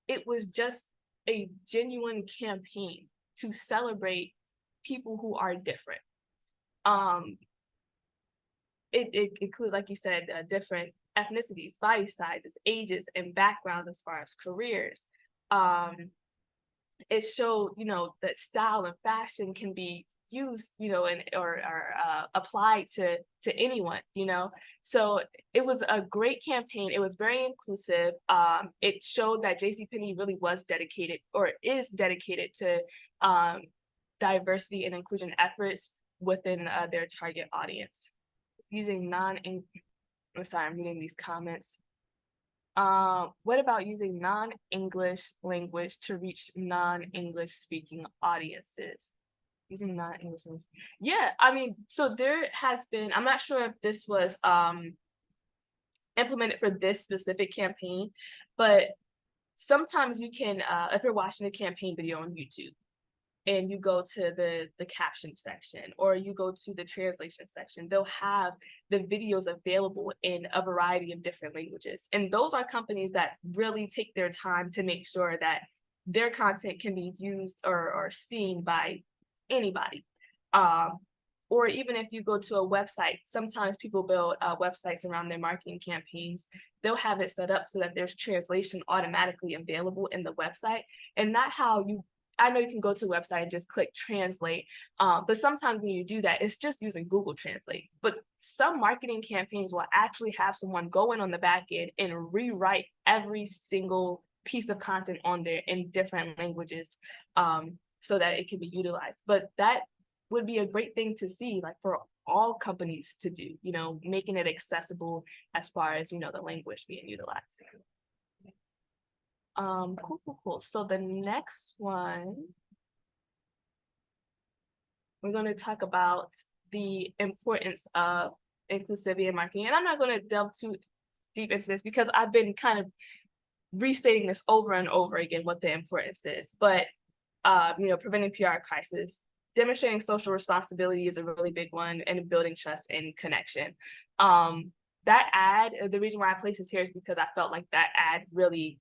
It was just a genuine campaign to celebrate people who are different. It includes, like you said, different ethnicities, body sizes, ages, and backgrounds as far as careers. It showed, that style and fashion can be used, or applied to anyone, So it was a great campaign. It was very inclusive. It showed that JCPenney really was dedicated, or is dedicated, to diversity and inclusion efforts within their target audience. Using I'm sorry, I'm reading these comments. What about using non-English language to reach non-English speaking audiences? Using non-English language. Yeah, I mean, so there has been, I'm not sure if this was implemented for this specific campaign, but sometimes you can, if you're watching a campaign video on YouTube, and you go to the caption section, or you go to the translation section, they'll have the videos available in a variety of different languages. And those are companies that really take their time to make sure that their content can be used or seen by anybody. Or even if you go to a website, sometimes people build websites around their marketing campaigns. They'll have it set up so that there's translation automatically available in the website, and not how I know you can go to a website and just click translate, but sometimes when you do that, it's just using Google Translate. But some marketing campaigns will actually have someone go in on the back end and rewrite every single piece of content on there in different languages, so that it can be utilized. But that would be a great thing to see, like, for all companies to do, making it accessible as far as, the language being utilized. Cool. So the next one, we're going to talk about the importance of inclusivity in marketing. And I'm not going to delve too deep into this because I've been kind of restating this over and over again, what the importance is. But, preventing PR crisis, demonstrating social responsibility is a really big one, and building trust and connection. That ad, the reason why I placed this here is because I felt like that ad really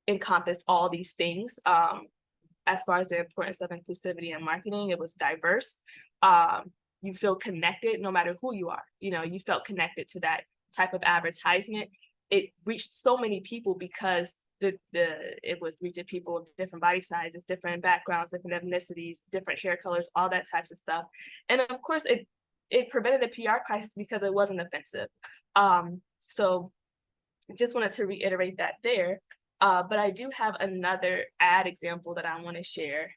encompassed all these things. As far as the importance of inclusivity in marketing, it was diverse. You feel connected no matter who you are. You felt connected to that type of advertisement. It reached so many people because it was reaching people of different body sizes, different backgrounds, different ethnicities, different hair colors, all that types of stuff. And of course, it prevented a PR crisis because it wasn't offensive. So just wanted to reiterate that there. But I do have another ad example that I want to share,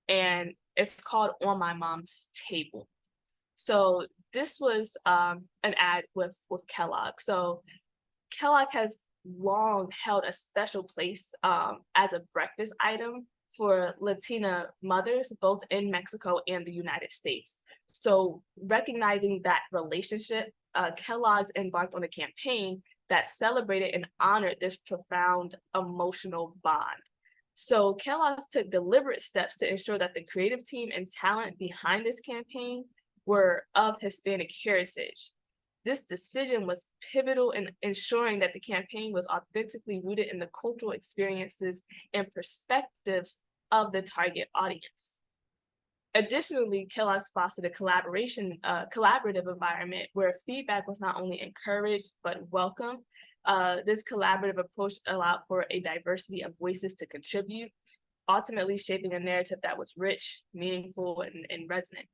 and it's called On My Mom's Table. So this was an ad with Kellogg. So Kellogg has long held a special place as a breakfast item for Latina mothers, both in Mexico and the United States. So recognizing that relationship, Kellogg's embarked on a campaign that celebrated and honored this profound emotional bond. So Kellogg's took deliberate steps to ensure that the creative team and talent behind this campaign were of Hispanic heritage. This decision was pivotal in ensuring that the campaign was authentically rooted in the cultural experiences and perspectives of the target audience. Additionally, Kellogg's fostered a collaborative environment where feedback was not only encouraged, but welcome. This collaborative approach allowed for a diversity of voices to contribute, ultimately shaping a narrative that was rich, meaningful, and resonant.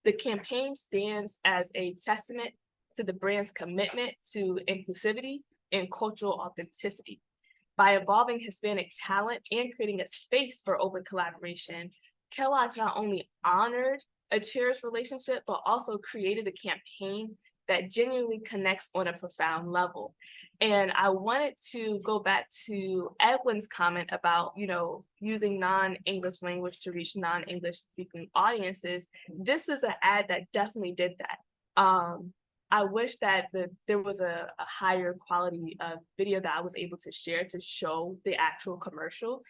The campaign stands as a testament to the brand's commitment to inclusivity and cultural authenticity. By involving Hispanic talent and creating a space for open collaboration, Kellogg's not only honored a cherished relationship, but also created a campaign that genuinely connects on a profound level. And I wanted to go back to Edwin's comment about, using non-English language to reach non-English speaking audiences. This is an ad that definitely did that. I wish that there was a higher quality video that I was able to share to show the actual commercial.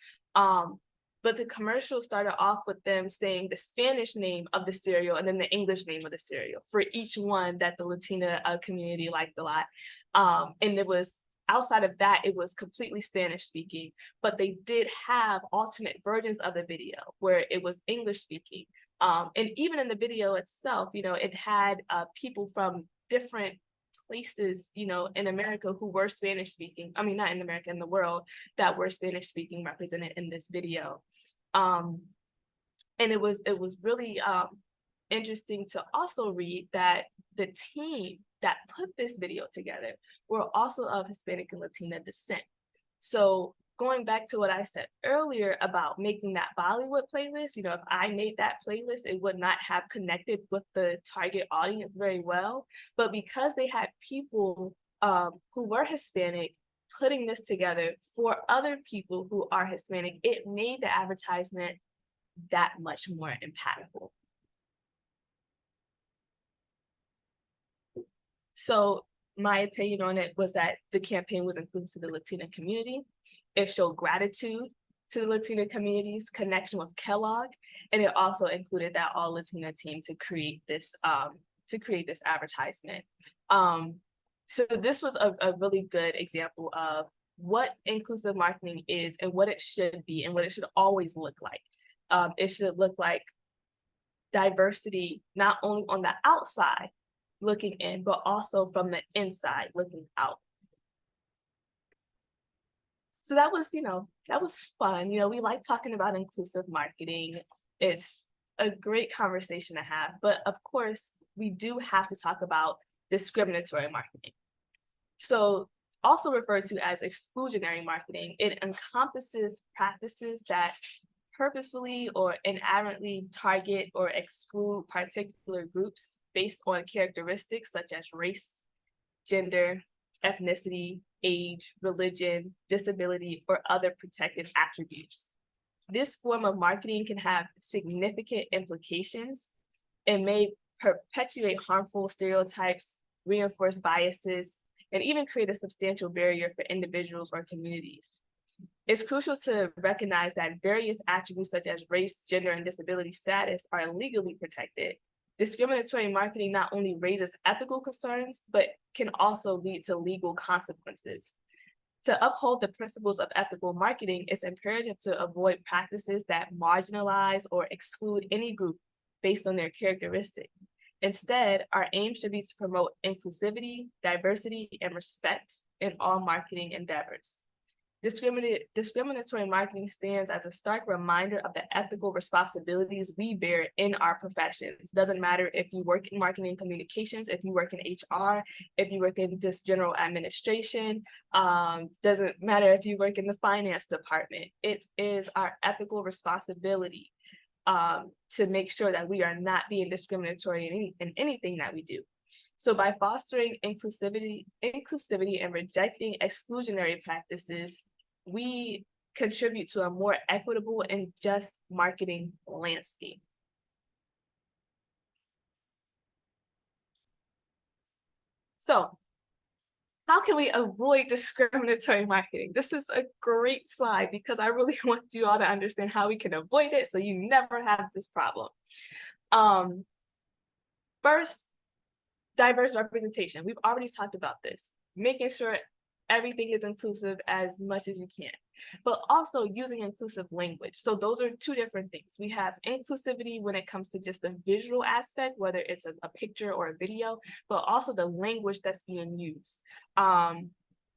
but the commercial started off with them saying the Spanish name of the cereal and then the English name of the cereal for each one that the Latina community liked a lot. And it was, outside of that, it was completely Spanish speaking, but they did have alternate versions of the video where it was English speaking. And even in the video itself, it had people from different places, in America who were Spanish speaking. I mean, not in America, in the world, that were Spanish speaking represented in this video. And it was really interesting to also read that the team that put this video together were also of Hispanic and Latina descent. So going back to what I said earlier about making that Bollywood playlist, if I made that playlist, it would not have connected with the target audience very well. But because they had people who were Hispanic putting this together for other people who are Hispanic, it made the advertisement that much more impactful. So my opinion on it was that the campaign was inclusive to the Latina community. It showed gratitude to the Latina community's connection with Kellogg, and it also included that all Latina team to create this advertisement. So this was a really good example of what inclusive marketing is and what it should be and what it should always look like. It should look like diversity, not only on the outside looking in, but also from the inside looking out. So that was, that was fun. We like talking about inclusive marketing. It's a great conversation to have, but of course, we do have to talk about discriminatory marketing. So also referred to as exclusionary marketing, it encompasses practices that purposefully or inadvertently target or exclude particular groups based on characteristics such as race, gender, ethnicity, age, religion, disability, or other protected attributes. This form of marketing can have significant implications and may perpetuate harmful stereotypes, reinforce biases, and even create a substantial barrier for individuals or communities. It's crucial to recognize that various attributes such as race, gender, and disability status are legally protected. Discriminatory marketing not only raises ethical concerns, but can also lead to legal consequences. To uphold the principles of ethical marketing, it's imperative to avoid practices that marginalize or exclude any group based on their characteristic. Instead, our aim should be to promote inclusivity, diversity, and respect in all marketing endeavors. Discriminatory marketing stands as a stark reminder of the ethical responsibilities we bear in our professions. Doesn't matter if you work in marketing and communications, if you work in HR, if you work in just general administration, doesn't matter if you work in the finance department. It is our ethical responsibility to make sure that we are not being discriminatory in anything that we do. So by fostering inclusivity and rejecting exclusionary practices, we contribute to a more equitable and just marketing landscape. So how can we avoid discriminatory marketing? This is a great slide because I really want you all to understand how we can avoid it so you never have this problem. First, diverse representation. We've already talked about this, making sure everything is inclusive as much as you can, but also using inclusive language. So those are two different things. We have inclusivity when it comes to just the visual aspect, whether it's a picture or a video, but also the language that's being used.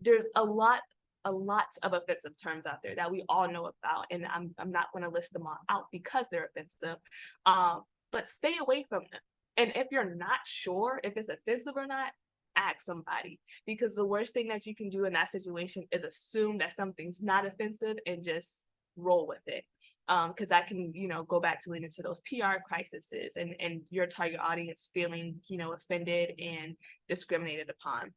There's a lot of offensive terms out there that we all know about, and I'm not going to list them all out because they're offensive, but stay away from them. And if you're not sure if it's offensive or not, ask somebody, because the worst thing that you can do in that situation is assume that something's not offensive and just roll with it. Because that can, go back to leading to those PR crises and your target audience feeling, offended and discriminated upon.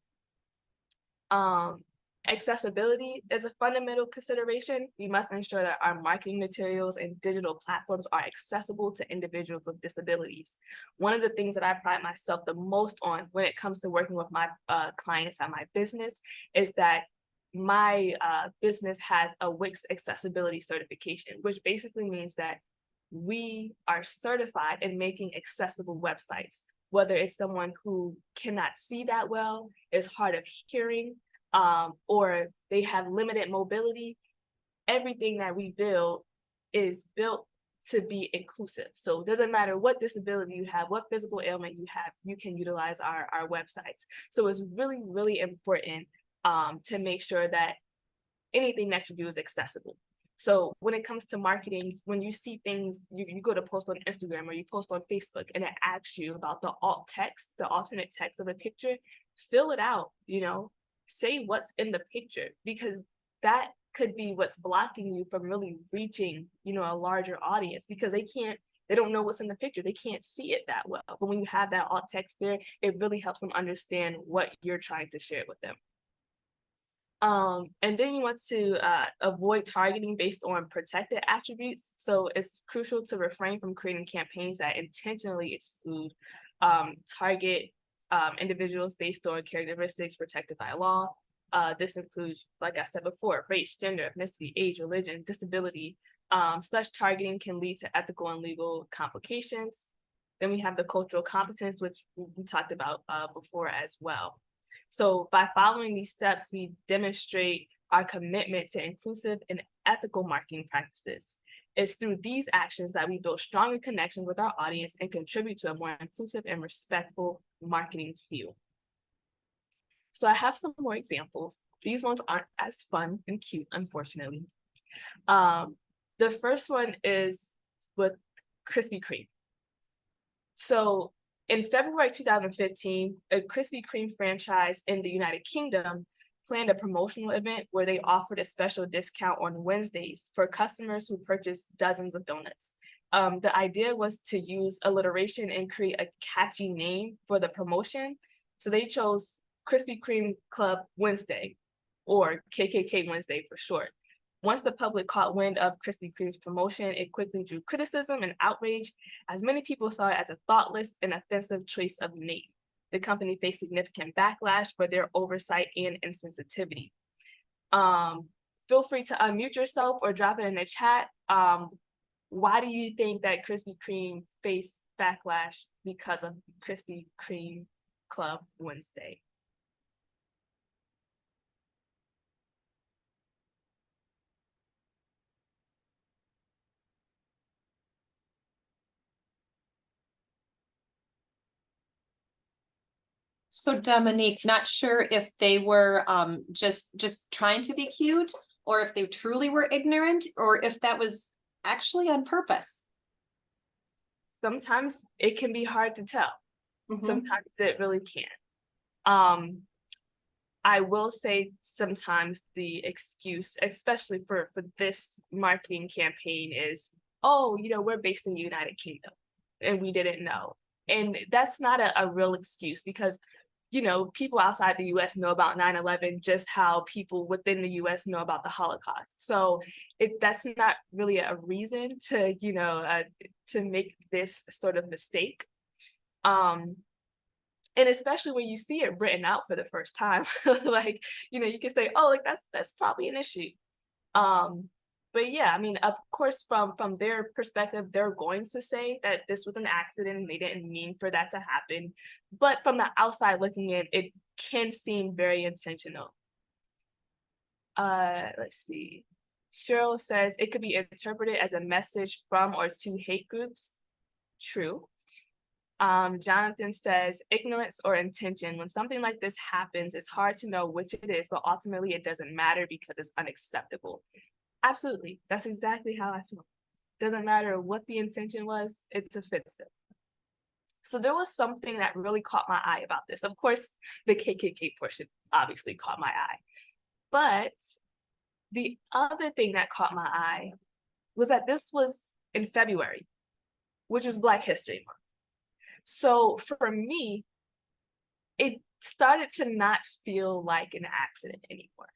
Accessibility is a fundamental consideration. We must ensure that our marketing materials and digital platforms are accessible to individuals with disabilities. One of the things that I pride myself the most on when it comes to working with my clients at my business is that my business has a Wix accessibility certification, which basically means that we are certified in making accessible websites, whether it's someone who cannot see that well, is hard of hearing, or they have limited mobility. Everything that we build is built to be inclusive. So it doesn't matter what disability you have, what physical ailment you have, you can utilize our websites. So it's really, really important to make sure that anything that you do is accessible. So when it comes to marketing, when you see things, you go to post on Instagram or you post on Facebook and it asks you about the alt text, the alternate text of a picture, fill it out, say what's in the picture, because that could be what's blocking you from really reaching, a larger audience, because they don't know what's in the picture. They can't see it that well. But when you have that alt text there, it really helps them understand what you're trying to share with them. And then you want to avoid targeting based on protected attributes. So it's crucial to refrain from creating campaigns that intentionally exclude target individuals based on characteristics protected by law. This includes, like I said before, race, gender, ethnicity, age, religion, disability. Such targeting can lead to ethical and legal complications. Then we have the cultural competence, which we talked about before as well. So by following these steps, we demonstrate our commitment to inclusive and ethical marketing practices. It's through these actions that we build stronger connections with our audience and contribute to a more inclusive and respectful marketing field. So I have some more examples. These ones aren't as fun and cute, unfortunately. The first one is with Krispy Kreme. So in February 2015, a Krispy Kreme franchise in the United Kingdom planned a promotional event where they offered a special discount on Wednesdays for customers who purchased dozens of donuts. The idea was to use alliteration and create a catchy name for the promotion. So they chose Krispy Kreme Club Wednesday, or KKK Wednesday for short. Once the public caught wind of Krispy Kreme's promotion, it quickly drew criticism and outrage, as many people saw it as a thoughtless and offensive choice of name. The company faced significant backlash for their oversight and insensitivity. Feel free to unmute yourself or drop it in the chat. Why do you think that Krispy Kreme faced backlash because of Krispy Kreme Club Wednesday? So Domonique, not sure if they were just trying to be cute, or if they truly were ignorant, or if that was actually on purpose. Sometimes it can be hard to tell. Mm-hmm. Sometimes it really can. I will say sometimes the excuse, especially for this marketing campaign, is, oh, we're based in the United Kingdom and we didn't know. And that's not a real excuse, because people outside the US know about 9/11 just how people within the US know about the Holocaust. So that's not really a reason to, to make this sort of mistake. And especially when you see it written out for the first time, like, you can say, oh, like that's probably an issue. But yeah, I mean, of course, from their perspective, they're going to say that this was an accident and they didn't mean for that to happen. But from the outside looking in, it can seem very intentional. Let's see. Cheryl says it could be interpreted as a message from or to hate groups. True. Jonathan says ignorance or intention. When something like this happens, it's hard to know which it is, but ultimately it doesn't matter because it's unacceptable. Absolutely. That's exactly how I feel. Doesn't matter what the intention was, it's offensive. So there was something that really caught my eye about this. Of course, the KKK portion obviously caught my eye. But the other thing that caught my eye was that this was in February, which is Black History Month. So for me, it started to not feel like an accident anymore.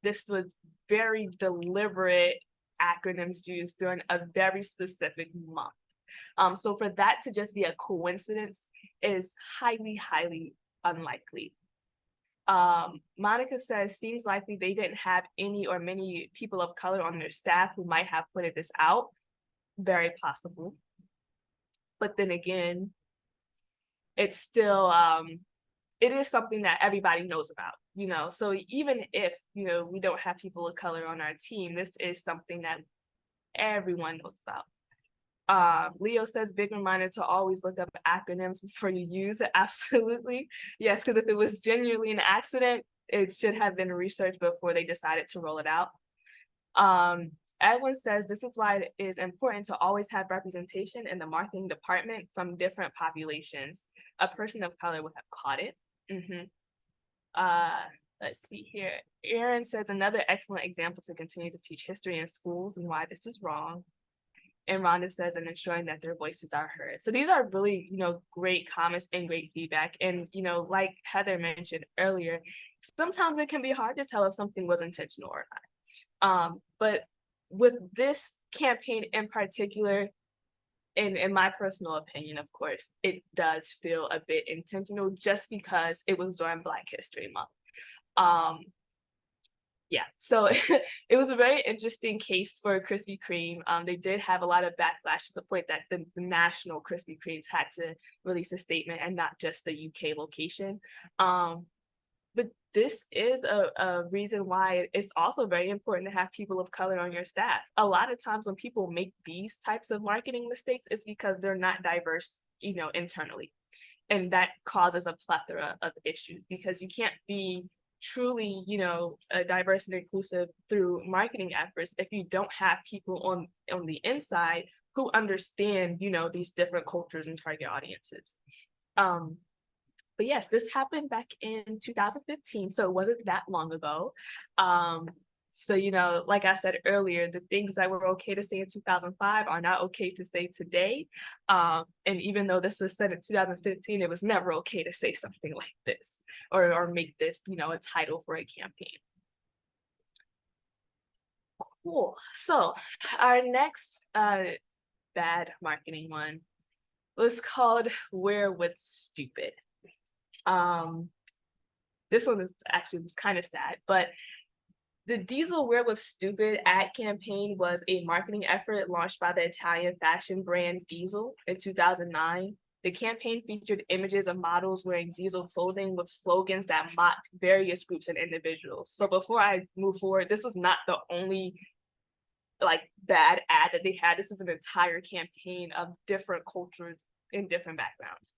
This was very deliberate acronyms used during a very specific month. So for that to just be a coincidence is highly, highly unlikely. Monica says, seems likely they didn't have any or many people of color on their staff who might have pointed this out. Very possible. But then again, it's still, it is something that everybody knows about, you know? So even if, you know, we don't have people of color on our team, this is something that everyone knows about. Leo says, big reminder to always look up acronyms before you use it. Absolutely. Yes, because if it was genuinely an accident, it should have been researched before they decided to roll it out. Edwin says, this is why it is important to always have representation in the marketing department from different populations. A person of color would have caught it. Let's see here. Aaron says, another excellent example to continue to teach history in schools and why this is wrong. And Rhonda says, and ensuring that their voices are heard. So these are really, you know, great comments and great feedback. And, you know, like Heather mentioned earlier, sometimes it can be hard to tell if something was intentional or not. But with this campaign in particular, in my personal opinion, of course, it does feel a bit intentional just because it was during Black History Month. Yeah, so it was a very interesting case for Krispy Kreme. They did have a lot of backlash to the point that the national Krispy Kremes had to release a statement and not just the UK location. But this is a reason why it's also very important to have people of color on your staff. A lot of times when people make these types of marketing mistakes, it's because they're not diverse, you know, internally. And that causes a plethora of issues because you can't be truly, you know, diverse and inclusive through marketing efforts if you don't have people on the inside who understand, you know, these different cultures and target audiences. But yes, this happened back in 2015, so it wasn't that long ago. So, you know, like I said earlier, the things that were okay to say in 2005 are not okay to say today. And even though this was said in 2015, it was never okay to say something like this or make this, you know, a title for a campaign. Cool. So our next bad marketing one was called We're with Stupid. This one was kind of sad, but the Diesel Wear with Stupid ad campaign was a marketing effort launched by the Italian fashion brand Diesel in 2009. The campaign featured images of models wearing Diesel clothing with slogans that mocked various groups and individuals. So before I move forward, this was not the only like bad ad that they had. This was an entire campaign of different cultures in different backgrounds.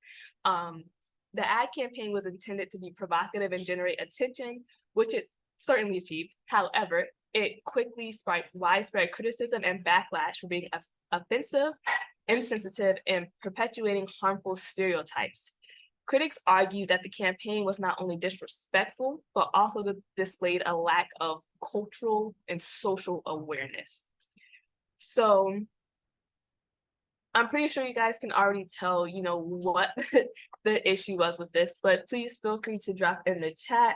The ad campaign was intended to be provocative and generate attention, which it certainly achieved. However, it quickly sparked widespread criticism and backlash for being offensive, insensitive, and perpetuating harmful stereotypes. Critics argued that the campaign was not only disrespectful, but also displayed a lack of cultural and social awareness. So I'm pretty sure you guys can already tell, you know, what the issue was with this, but please feel free to drop in the chat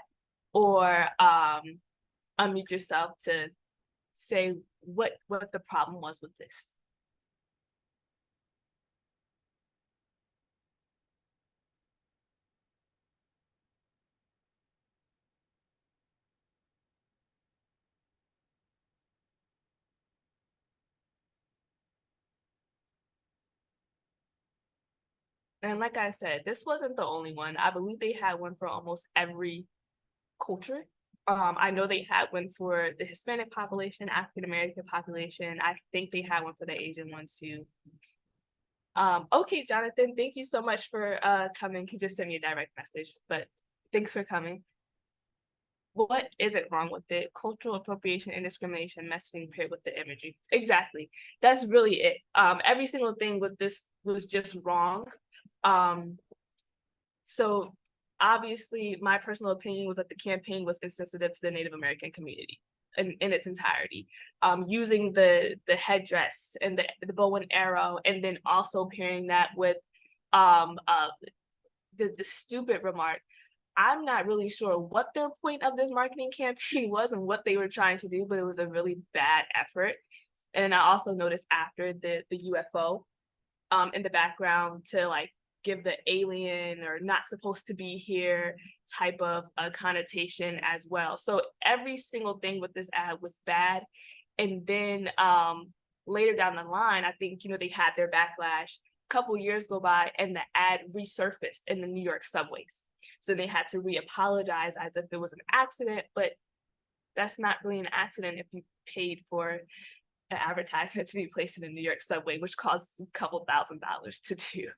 or unmute yourself to say what the problem was with this. And like I said, this wasn't the only one. I believe they had one for almost every culture. I know they had one for the Hispanic population, African-American population. I think they had one for the Asian one too. Okay, Jonathan, thank you so much for coming. He just sent me a direct message, but thanks for coming. What isn't wrong with it? Cultural appropriation and discrimination messaging paired with the imagery. Exactly. That's really it. Every single thing with this was just wrong. So obviously my personal opinion was that the campaign was insensitive to the Native American community in its entirety. Using the headdress and the bow and arrow, and then also pairing that with the stupid remark. I'm not really sure what their point of this marketing campaign was and what they were trying to do, but it was a really bad effort. And I also noticed after the UFO in the background to like give the alien or not supposed to be here type of a connotation as well. So every single thing with this ad was bad. And then later down the line, I think, they had their backlash. A couple years go by and the ad resurfaced in the New York subways. So they had to re-apologize as if it was an accident, but that's not really an accident if you paid for an advertisement to be placed in the New York subway, which costs a couple $1,000s to do.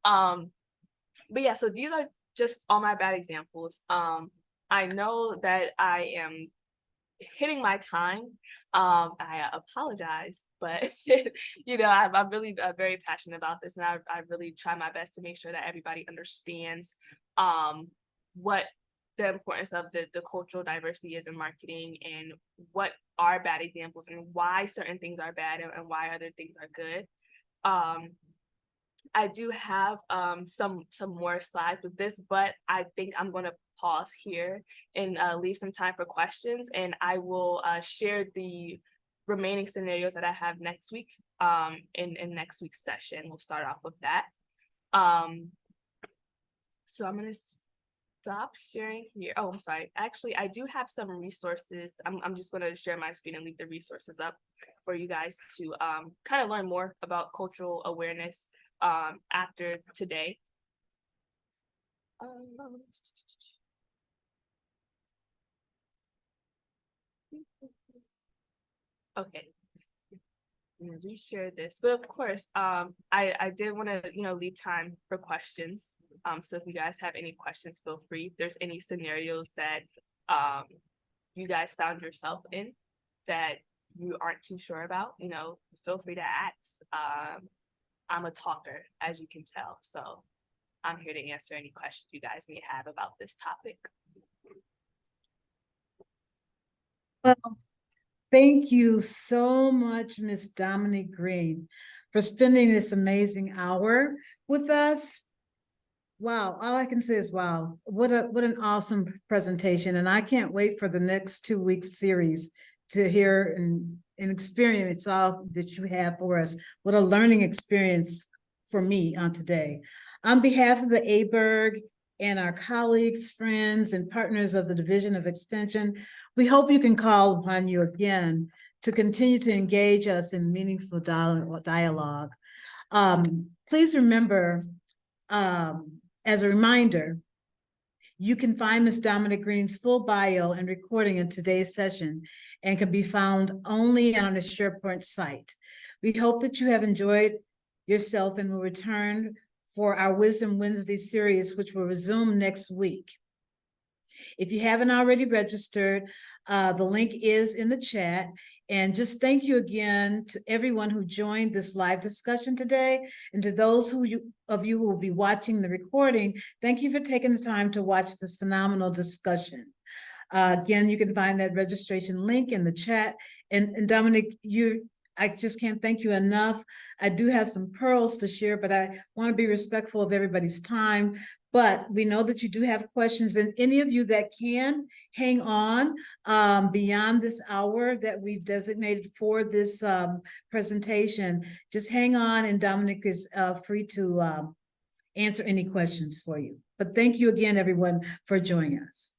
But yeah, so these are just all my bad examples. I know that I am hitting my time. I apologize, but I'm really very passionate about this, and I really try my best to make sure that everybody understands what the importance of the cultural diversity is in marketing, and what are bad examples, and why certain things are bad and why other things are good. I do have some more slides with this, but I think I'm going to pause here and leave some time for questions, and I will share the remaining scenarios that I have next week in next week's session. We'll start off with that. So I'm going to stop sharing here. Oh, I'm sorry. Actually, I do have some resources. I'm just going to share my screen and leave the resources up for you guys to kind of learn more about cultural awareness after today. Okay, I'm gonna reshare this, but of course, I did want to leave time for questions. So if you guys have any questions, feel free. If there's any scenarios that you guys found yourself in that you aren't too sure about, feel free to ask. I'm a talker, as you can tell, so I'm here to answer any questions you guys may have about this topic. Well, thank you so much, Ms. Domonique Green, for spending this amazing hour with us. Wow, all I can say is wow, what an awesome presentation. And I can't wait for the next 2 weeks series to hear and experience all that you have for us. What a learning experience for me on today. On behalf of the ABERG and our colleagues, friends, and partners of the Division of Extension, we hope you can call upon you again to continue to engage us in meaningful dialogue. Please remember, as a reminder, you can find Ms. Domonique Green's full bio and recording in today's session, and can be found only on the SharePoint site. We hope that you have enjoyed yourself and will return for our Wisdom Wednesday series, which will resume next week. If you haven't already registered, the link is in the chat. And just thank you again to everyone who joined this live discussion today, and to those of you who will be watching the recording. Thank you for taking the time to watch this phenomenal discussion. Again, you can find that registration link in the chat. And Domonique, I just can't thank you enough. I do have some pearls to share, but I want to be respectful of everybody's time. But we know that you do have questions, and any of you that can hang on beyond this hour that we've designated for this presentation, just hang on, and Domonique is free to answer any questions for you. But thank you again, everyone, for joining us.